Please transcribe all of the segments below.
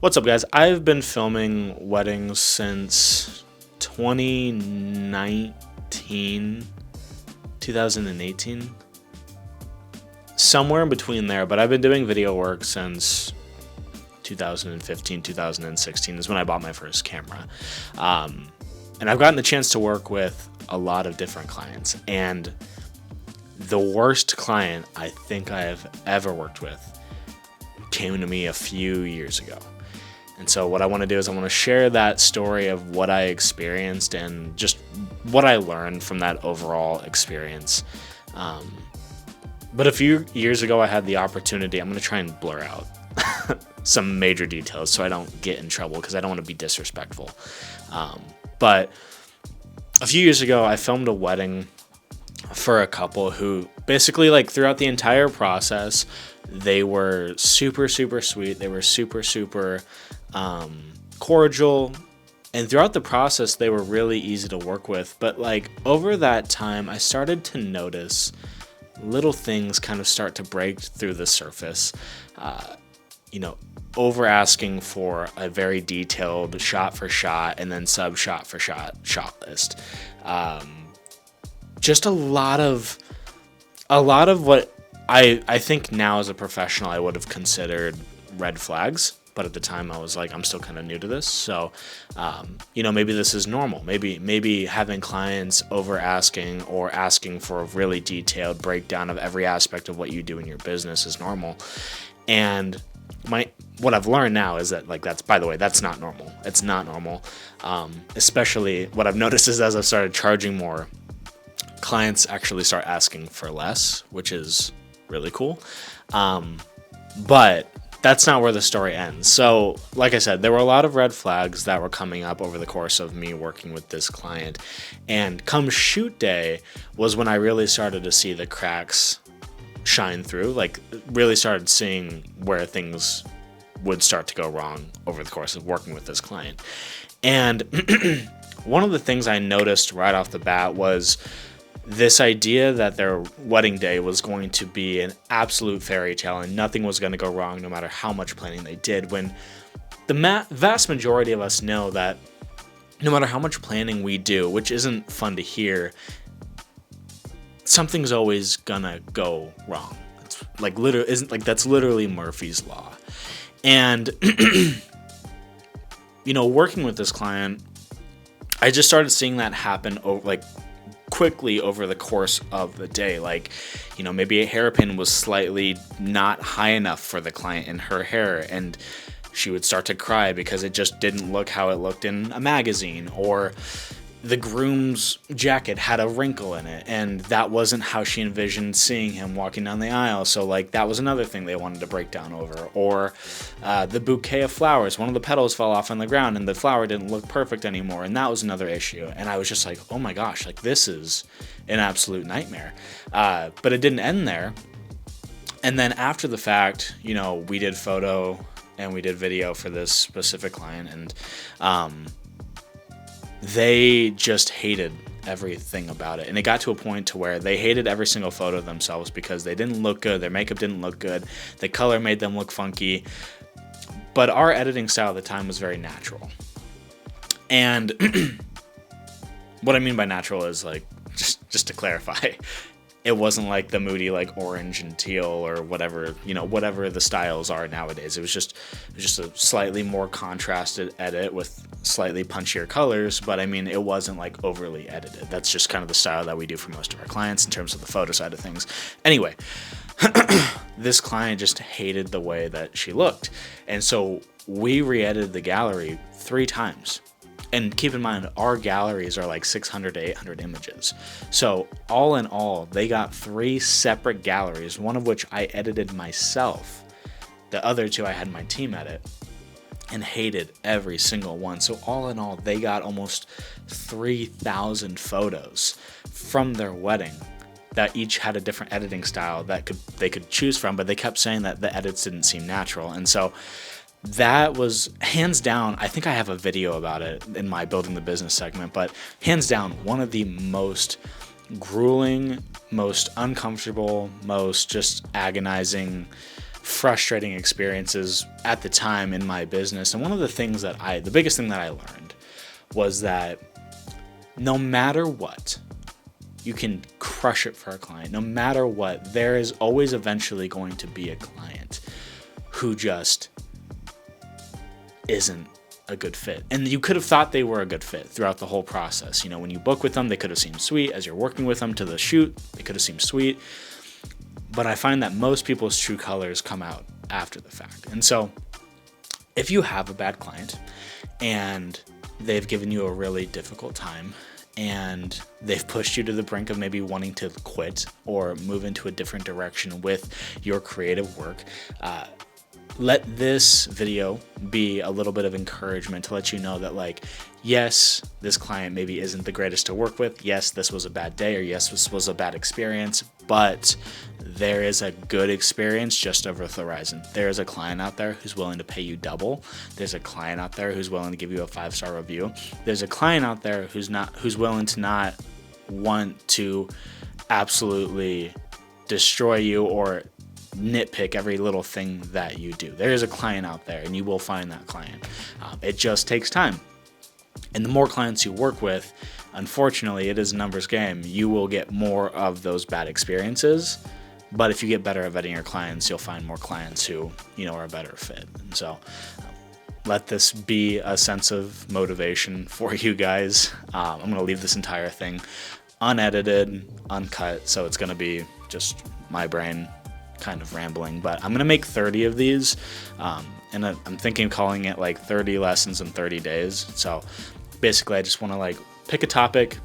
What's up, guys? I've been filming weddings since 2019, 2018, somewhere in between there, but I've been doing video work since 2015, 2016 is when I bought my first camera. And I've gotten the chance to work with a lot of different clients, and the worst client I think I have ever worked with came to me a few years ago. And so what I want to do is I want to share that story of what I experienced and just what I learned from that overall experience. But a few years ago, I had the opportunity. I'm going to try and blur out some major details so I don't get in trouble because I don't want to be disrespectful. But a few years ago, I filmed a wedding for a couple who basically, like, throughout the entire process, they were super, super sweet. They were super, super cordial. And throughout the process, they were really easy to work with. But, like, over that time, I started to notice little things kind of start to break through the surface. Over asking for a very detailed shot for shot and then sub shot for shot list. Just a lot of what I think now as a professional I would have considered red flags, but at the time I was like, I'm still kind of new to this, so maybe this is normal. Maybe having clients over asking or asking for a really detailed breakdown of every aspect of what you do in your business is normal. And what I've learned now is that, like, that's not normal. It's not normal. Especially what I've noticed is as I've started charging more, clients actually start asking for less, which is really cool. But that's not where the story ends. So, like I said, there were a lot of red flags that were coming up over the course of me working with this client. And come shoot day was when I really started to see the cracks shine through, like really started seeing where things would start to go wrong over the course of working with this client. And one of the things I noticed right off the bat was this idea that their wedding day was going to be an absolute fairy tale and nothing was going to go wrong no matter how much planning they did, when the vast majority of us know that no matter how much planning we do, which isn't fun to hear, something's always gonna go wrong. It's like that's literally Murphy's Law. And working with this client, I just started seeing that happen quickly over the course of the day. Like, maybe a hairpin was slightly not high enough for the client in her hair, and she would start to cry because it just didn't look how it looked in a magazine, or the groom's jacket had a wrinkle in it, and that wasn't how she envisioned seeing him walking down the aisle. So, like, that was another thing they wanted to break down over. Or the bouquet of flowers, one of the petals fell off on the ground, and the flower didn't look perfect anymore, and that was another issue. And I was just like, oh my gosh, like, this is an absolute nightmare. But it didn't end there. And then after the fact, we did photo and we did video for this specific client, and they just hated everything about it. And it got to a point to where they hated every single photo of themselves because they didn't look good. Their makeup didn't look good. The color made them look funky. But our editing style at the time was very natural. And what I mean by natural is, like, just to clarify, it wasn't like the moody, like, orange and teal or whatever, whatever the styles are nowadays. It was just a slightly more contrasted edit with slightly punchier colors, but I mean, it wasn't like overly edited. That's just kind of the style that we do for most of our clients in terms of the photo side of things. Anyway, this client just hated the way that she looked. And so we re-edited the gallery 3 times. And keep in mind, our galleries are like 600 to 800 images. So all in all, they got 3 separate galleries, one of which I edited myself. The other 2 I had my team edit, and hated every single one. So all in all, they got almost 3,000 photos from their wedding that each had a different editing style that they could choose from, but they kept saying that the edits didn't seem natural. And so that was hands down, I think I have a video about it in my Building the Business segment, but hands down, one of the most grueling, most uncomfortable, most just agonizing frustrating experiences at the time in my business. And one of the biggest thing that I learned was that no matter what, you can crush it for a client. No matter what, there is always eventually going to be a client who just isn't a good fit. And you could have thought they were a good fit throughout the whole process. When you book with them, they could have seemed sweet. As you're working with them to the shoot, they could have seemed sweet. But I find that most people's true colors come out after the fact. And so if you have a bad client and they've given you a really difficult time and they've pushed you to the brink of maybe wanting to quit or move into a different direction with your creative work, let this video be a little bit of encouragement to let you know that, like, yes, this client maybe isn't the greatest to work with. Yes, this was a bad day, or yes, this was a bad experience, but there is a good experience just over the horizon. There is a client out there who's willing to pay you double. There's a client out there who's willing to give you a 5-star review. There's a client out there who's willing to not want to absolutely destroy you or nitpick every little thing that you do. There is a client out there, and you will find that client. It just takes time. And the more clients you work with, unfortunately, it is a numbers game. You will get more of those bad experiences. But if you get better at vetting your clients, you'll find more clients who, are a better fit. And so let this be a sense of motivation for you guys. I'm going to leave this entire thing unedited, uncut. So it's going to be just my brain kind of rambling, but I'm gonna make 30 of these, and I'm thinking of calling it like 30 lessons in 30 days. So basically, I just want to like pick a topic,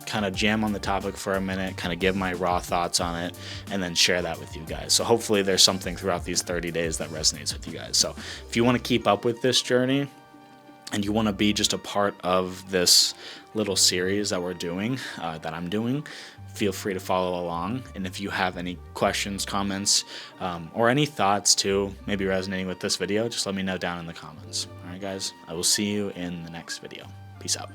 kind of jam on the topic for a minute, kind of give my raw thoughts on it, and then share that with you guys. So hopefully there's something throughout these 30 days that resonates with you guys. So if you want to keep up with this journey and you want to be just a part of this little series that we're doing, that I'm doing, feel free to follow along. And if you have any questions, comments, or any thoughts too, maybe resonating with this video, just let me know down in the comments. All right, guys, I will see you in the next video. Peace out.